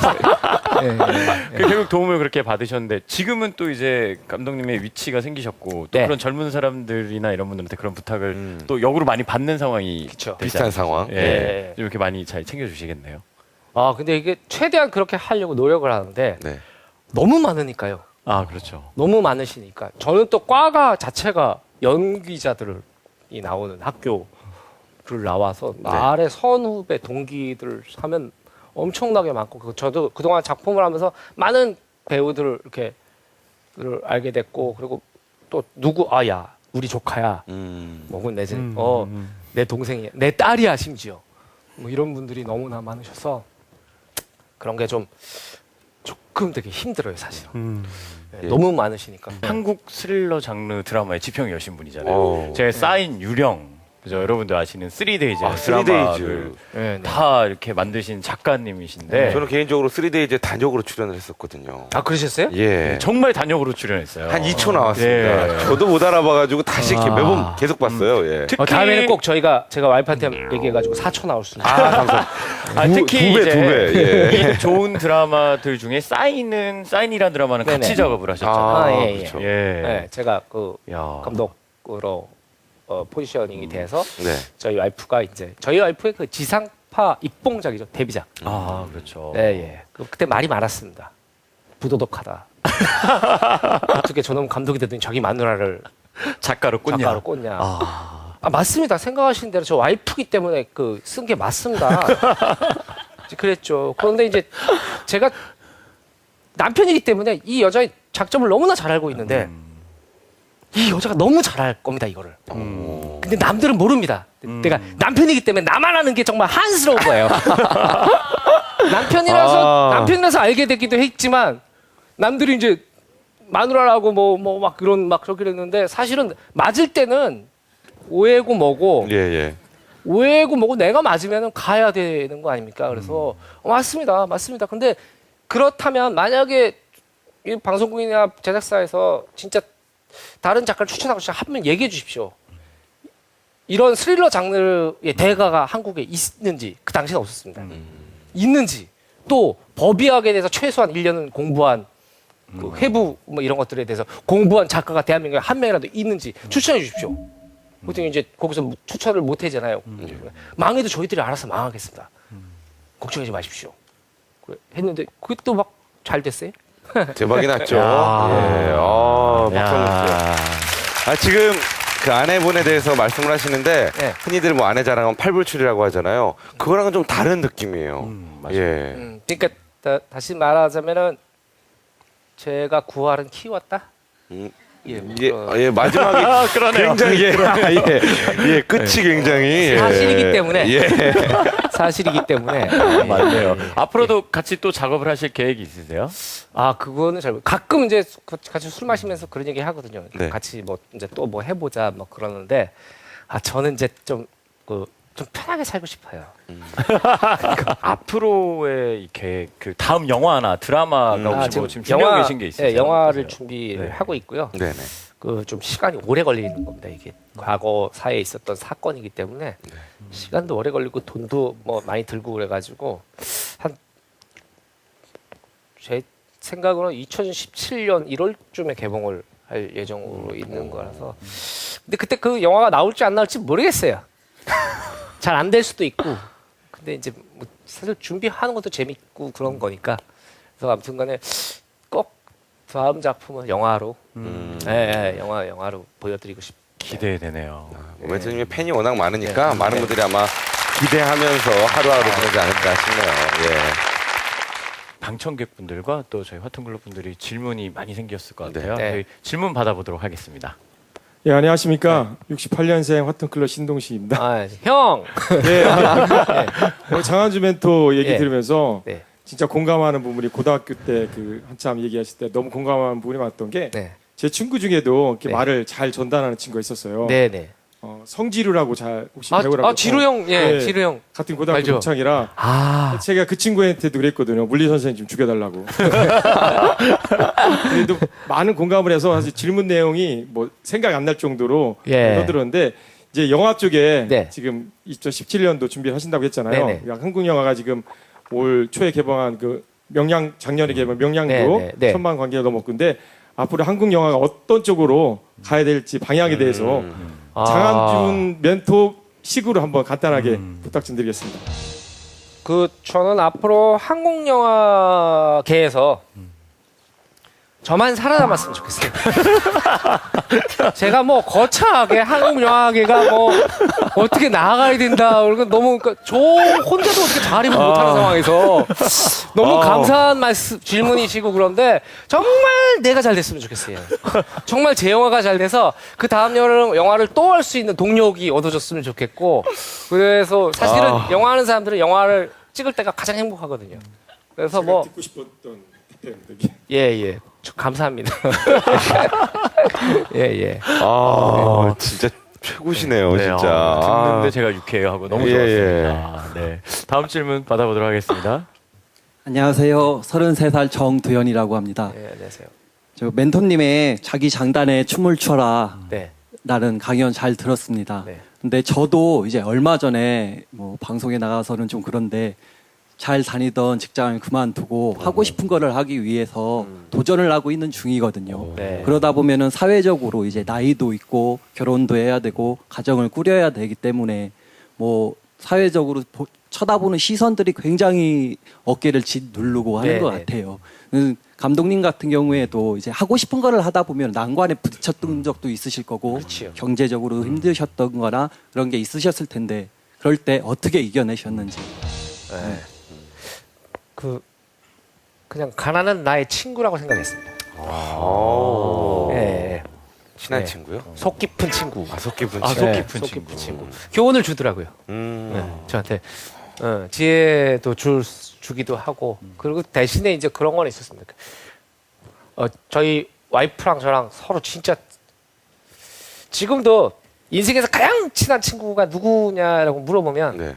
결국 도움을 그렇게 받으셨는데 지금은 또 이제 감독님의 위치가 생기셨고 또 네. 그런 젊은 사람들이나 이런 분들한테 그런 부탁을 또 역으로 많이 받는 상황이 그쵸. 되지 비슷한 않습니까? 상황. 예. 네. 좀 이렇게 많이 잘 챙겨주시겠네요. 아 근데 이게 최대한 그렇게 하려고 노력을 하는데 네. 너무 많으니까요. 아 그렇죠. 너무 많으시니까 저는 또 과가 자체가 연기자들이 나오는 학교를 나와서 나의 선후배 동기들 하면 엄청나게 많고 저도 그동안 작품을 하면서 많은 배우들을 이렇게 알게 됐고 그리고 또 누구 아야 우리 조카야 뭐 내 동생이야 내 딸이야 심지어 뭐 이런 분들이 너무나 많으셔서 그런 게 좀 조금 되게 힘들어요 사실은. 네, 너무 많으시니까. 한국 스릴러 장르 드라마의 지평이 여신 분이잖아요. 오. 제가 쌓인 유령 그죠? 여러분들 아시는 3데이즈 아, 드라마를 3데이즈. 네, 네. 다 이렇게 만드신 작가님이신데 저는 개인적으로 3데이즈 단역으로 출연을 했었거든요. 아 그러셨어요? 예. 정말 단역으로 출연했어요. 한 2초 나왔습니다. 예. 저도 못 알아봐가지고 다시 이렇게 매번 계속 봤어요. 예. 특히 다음에는 꼭 제가 와이프한테 얘기해가지고 4초 나올 수 있어요. 아, 감사합니다. 특히 두 배, 이제 두 배. 예. 좋은 드라마들 중에 사인이라는 드라마는 네네. 같이 작업을 하셨잖아요. 아, 예, 예. 그렇죠. 예. 네, 제가 그 야. 감독으로 포지셔닝이 돼서 네. 저희 와이프가 이제 저희 와이프의 그 지상파 입봉작이죠 데뷔작. 아 그렇죠. 네, 예. 그때 말이 많았습니다. 부도덕하다. 어떻게 저놈 감독이 되더니 자기 마누라를 작가로 꽂냐? 작가로 꽂냐. 아. 맞습니다. 생각하신 대로 저 와이프기 때문에 그 쓴 게 맞습니다. 그랬죠. 그런데 이제 제가 남편이기 때문에 이 여자의 장점을 너무나 잘 알고 있는데 이 여자가 너무 잘할 겁니다 이거를. 근데 남들은 모릅니다. 내가 남편이기 때문에 나만 아는 게 정말 한스러운 거예요. 남편이라서 알게 되기도 했지만 남들이 이제 마누라라고 뭐 막 막 그렇게 했는데 사실은 맞을 때는 오해고 뭐고 예, 예. 오해고 뭐고 내가 맞으면은 가야 되는 거 아닙니까? 그래서 맞습니다. 근데 그렇다면 만약에 이 방송국이나 제작사에서 진짜 다른 작가를 추천하고 싶으면 한번 얘기해 주십시오. 이런 스릴러 장르의 대가가 한국에 있는지 그 당시는 없었습니다. 있는지 또 법의학에 대해서 최소한 1년은 공부한 그 회부 뭐 이런 것들에 대해서 공부한 작가가 대한민국에 한 명이라도 있는지 추천해 주십시오. 보통 이제 거기서 추천을 못 하잖아요. 망해도 저희들이 알아서 망하겠습니다. 걱정하지 마십시오. 그래, 했는데 그게 또 막 잘 됐어요. 대박이 났죠. 야. 예. 박수 한번 주세요. 야. 지금 그 아내분에 대해서 말씀을 하시는데 네. 흔히들 뭐 아내 자랑하면 팔불출이라고 하잖아요. 그거랑은 좀 다른 느낌이에요. 맞아요. 예. 그러니까 다시 말하자면은 제가 구할은 키웠다. 예, 마지막에 그러네요. 굉장히 예, 끝이 굉장히 사실이기 때문에. 예. 사실이기 때문에. 맞네요. 앞으로도 같이 또 작업을 하실 계획이 있으세요? 아 그거는 잘 가끔 이제 같이 술 마시면서 그런 얘기 하거든요. 네. 같이 뭐 이제 또 뭐 해보자 뭐 그러는데 저는 이제 좀 편하게 살고 싶어요. 앞으로의 이 계획, 그 다음 영화나 드라마가 혹시 뭐 지금 준비하고 계신 게 있으세요? 네, 영화를 어떠세요? 준비를 네. 하고 있고요. 네네. 그 좀 시간이 오래 걸리는 겁니다. 이게 과거 사에 있었던 사건이기 때문에 시간도 오래 걸리고 돈도 뭐 많이 들고 그래가지고 제 생각으로는 2017년 1월쯤에 개봉을 할 예정으로 있는 거라서 근데 그때 그 영화가 나올지 안 나올지 모르겠어요. 잘 안 될 수도 있고 근데 이제 뭐 사실 준비하는 것도 재밌고 그런 거니까 그래서 아무튼간에 꼭 다음 작품은 영화로 영화로 보여드리고 싶. 기대되네요. 멘토님의 팬이 워낙 많으니까 많은 분들이 아마 기대하면서 하루하루 보내지 않을까 싶네요. 예. 방청객분들과 또 저희 화통클럽 분들이 질문이 많이 생겼을 것 같아요. 네. 저희 질문 받아보도록 하겠습니다. 예, 안녕하십니까. 68년생 화통클럽 신동식입니다. 형. 네. 장한주 멘토 얘기 예. 들으면서 네. 진짜 공감하는 부분이 고등학교 때 그 한참 얘기하실 때 너무 공감하는 부분이 많았던 게 제 네. 친구 중에도 이렇게 네. 말을 잘 전달하는 친구가 있었어요. 네네. 성지루라고 잘 혹시 배우라고 지루 형, 네. 지루 형. 같은 고등학교 알죠? 동창이라 제가 그 친구한테도 그랬거든요. 물리 선생님 좀 죽여달라고. 그래도 많은 공감을 해서 사실 질문 내용이 뭐 생각 안 날 정도로 떠들었는데 이제 영화 쪽에 네. 지금 2017년도 준비를 하신다고 했잖아요. 네네. 그러니까 한국 영화가 지금 올 초에 개봉한 그 작년에 개봉한 명량도 네네. 네. 1,000만 관객을 넘었고 근데 앞으로 한국 영화가 어떤 쪽으로 가야 될지 방향에 대해서 장한준 멘토 식으로 한번 간단하게 부탁 좀 드리겠습니다. 저는 앞으로 한국 영화계에서 저만 살아남았으면 좋겠어요. 제가 뭐 거창하게 한국 영화계가 뭐 어떻게 나아가야 된다. 그리고 너무 저 혼자도 어떻게 자립을 못하는 상황에서 너무 감사한 질문이시고 그런데 정말 내가 잘 됐으면 좋겠어요. 정말 제 영화가 잘 돼서 그 다음 영화를 또 할 수 있는 동력이 얻어졌으면 좋겠고 그래서 사실은 영화하는 사람들은 영화를 찍을 때가 가장 행복하거든요. 그래서 뭐 듣고 싶었던 답변. 예. 감사합니다. 예. 진짜 최고시네요, 네, 진짜. 듣는데 제가 유쾌해요 하고 너무 예, 좋았습니다. 네. 다음 질문 받아보도록 하겠습니다. 안녕하세요. 33살 정두현이라고 합니다. 네, 안녕하세요. 저 멘토님의 자기 장단에 춤을 춰라 네. 라는 강연 잘 들었습니다. 네. 근데 저도 이제 얼마 전에 뭐 방송에 나가서는 좀 그런데 잘 다니던 직장을 그만두고 하고 싶은 거를 하기 위해서 도전을 하고 있는 중이거든요. 네. 그러다 보면은 사회적으로 이제 나이도 있고 결혼도 해야 되고 가정을 꾸려야 되기 때문에 뭐 사회적으로 쳐다보는 시선들이 굉장히 어깨를 짓누르고 하는 네, 것 네. 같아요. 감독님 같은 경우에도 이제 하고 싶은 거를 하다 보면 난관에 부딪혔던 적도 있으실 거고 그렇지요. 경제적으로 힘드셨던 거나 그런 게 있으셨을 텐데 그럴 때 어떻게 이겨내셨는지. 네. 그냥 가난한 나의 친구라고 생각했습니다. 예. 친한 네. 친구요? 속 깊은 친구. 속 깊은 아, 친구. 속 네, 깊은 속 친구. 깊은 친구. 교훈을 주더라고요. 네, 저한테 지혜도 주기도 하고 그리고 대신에 이제 그런 건 있었습니다. 저희 와이프랑 저랑 서로 진짜 지금도 인생에서 가장 친한 친구가 누구냐라고 물어보면 네.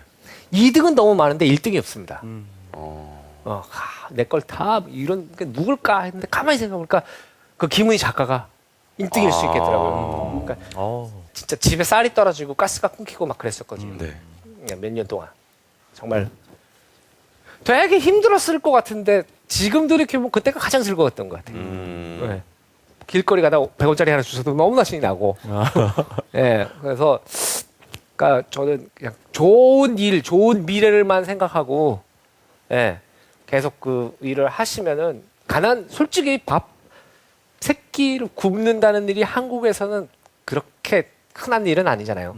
2등은 너무 많은데 1등이 없습니다. 내 걸 다 이런 게 누굴까 했는데 가만히 생각해보니까 그 김은희 작가가 1등일 수 있겠더라고요. 그러니까 진짜 집에 쌀이 떨어지고 가스가 끊기고 막 그랬었거든요. 네. 몇 년 동안 정말 되게 힘들었을 것 같은데 지금 돌이켜보면 그때가 가장 즐거웠던 것 같아요. 네. 길거리 가다 100원짜리 하나 주셔도 너무나 신이 나고. 네, 그래서 그러니까 저는 그냥 좋은 일, 좋은 미래를만 생각하고 계속 그 일을 하시면은 솔직히 밥 새끼를 굽는다는 일이 한국에서는 그렇게 흔한 일은 아니잖아요.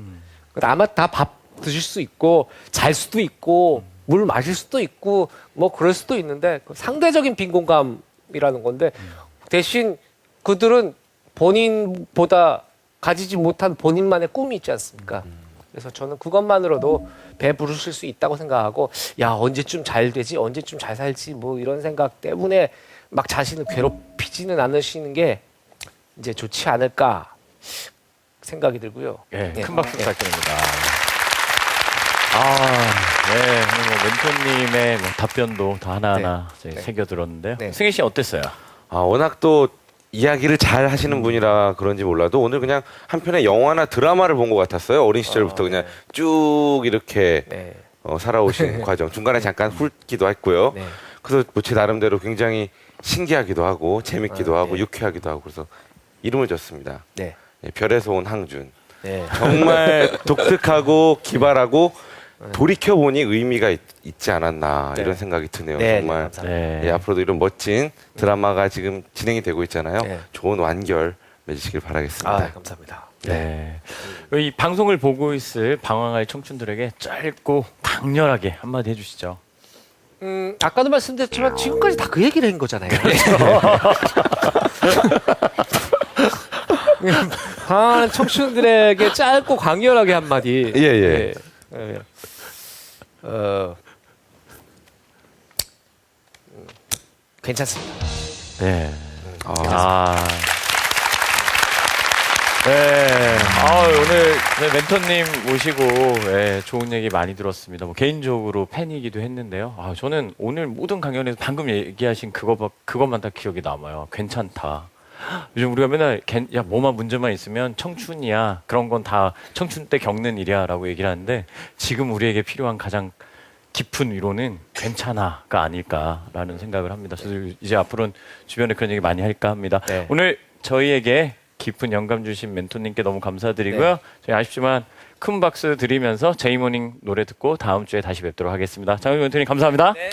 아마 다 밥 드실 수 있고 잘 수도 있고 물 마실 수도 있고 뭐 그럴 수도 있는데 그 상대적인 빈곤감이라는 건데 대신 그들은 본인보다 가지지 못한 본인만의 꿈이 있지 않습니까? 그래서 저는 그것만으로도 배 부르실 수 있다고 생각하고 야 언제쯤 잘 되지 언제쯤 잘 살지 뭐 이런 생각 때문에 막 자신을 괴롭히지는 않으시는 게 이제 좋지 않을까 생각이 들고요. 예, 네. 큰 박수 네. 부탁드립니다. 오늘 뭐 멘토님의 뭐 답변도 더 하나하나 저희 새겨 들었는데요. 네. 승희 씨 어땠어요? 워낙 또 이야기를 잘 하시는 분이라 그런지 몰라도 오늘 그냥 한 편의 영화나 드라마를 본 것 같았어요. 어린 시절부터 그냥 쭉 이렇게 네. 살아오신 과정. 중간에 잠깐 훑기도 했고요. 네. 그래서 뭐 제 나름대로 굉장히 신기하기도 하고 재밌기도 하고 네. 유쾌하기도 하고 그래서 이름을 줬습니다. 네. 별에서 온 항준. 네. 정말 독특하고 기발하고 돌이켜보니 의미가 있지 않았나 네. 이런 생각이 드네요. 네, 정말 감사합니다. 네. 앞으로도 이런 멋진 드라마가 지금 진행이 되고 있잖아요. 네. 좋은 완결 맺으시길 바라겠습니다. 아, 감사합니다. 네. 이 방송을 보고 있을 방황할 청춘들에게 짧고 강렬하게 한마디 해주시죠. 아까도 말씀드렸지만 지금까지 다 그 얘기를 한 거잖아요. 청춘들에게 짧고 강렬하게 한마디. 예. 예. 괜찮습니다. 네. 아, 네. 오늘 멘토님 모시고 좋은 얘기 많이 들었습니다. 뭐 개인적으로 팬이기도 했는데요. 저는 오늘 모든 강연에서 방금 얘기하신 그것만 다 기억이 남아요. 괜찮다. 요즘 우리가 맨날 야 뭐만 문제만 있으면 청춘이야. 그런 건 다 청춘 때 겪는 일이야라고 얘기를 하는데 지금 우리에게 필요한 가장 깊은 위로는 괜찮아가 아닐까라는 생각을 합니다. 저도 이제 앞으로는 주변에 그런 얘기 많이 할까 합니다. 네. 오늘 저희에게 깊은 영감 주신 멘토님께 너무 감사드리고요. 네. 저희 아쉽지만 큰 박수 드리면서 제이모닝 노래 듣고 다음 주에 다시 뵙도록 하겠습니다. 장윤 멘토님 감사합니다. 네.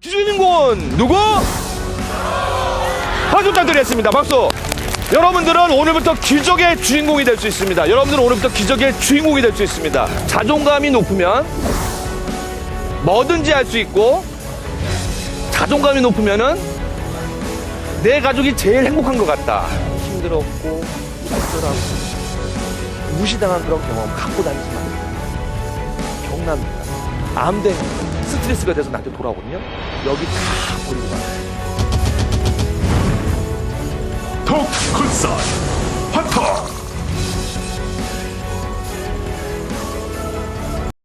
주인공은 누구? 박수 부탁드리겠습니다. 박수. 여러분들은 오늘부터 기적의 주인공이 될 수 있습니다. 여러분들은 오늘부터 기적의 주인공이 될 수 있습니다. 자존감이 높으면 뭐든지 할 수 있고, 자존감이 높으면은 내 가족이 제일 행복한 것 같다. 힘들었고 힘들하고 무시당한 그런 경험 갖고 다니지 마세요. 경납니다. 암된 스트레스가 돼서 나한테 돌아오거든요. 여기 다 버리고 가세요. 토크콘서트 화터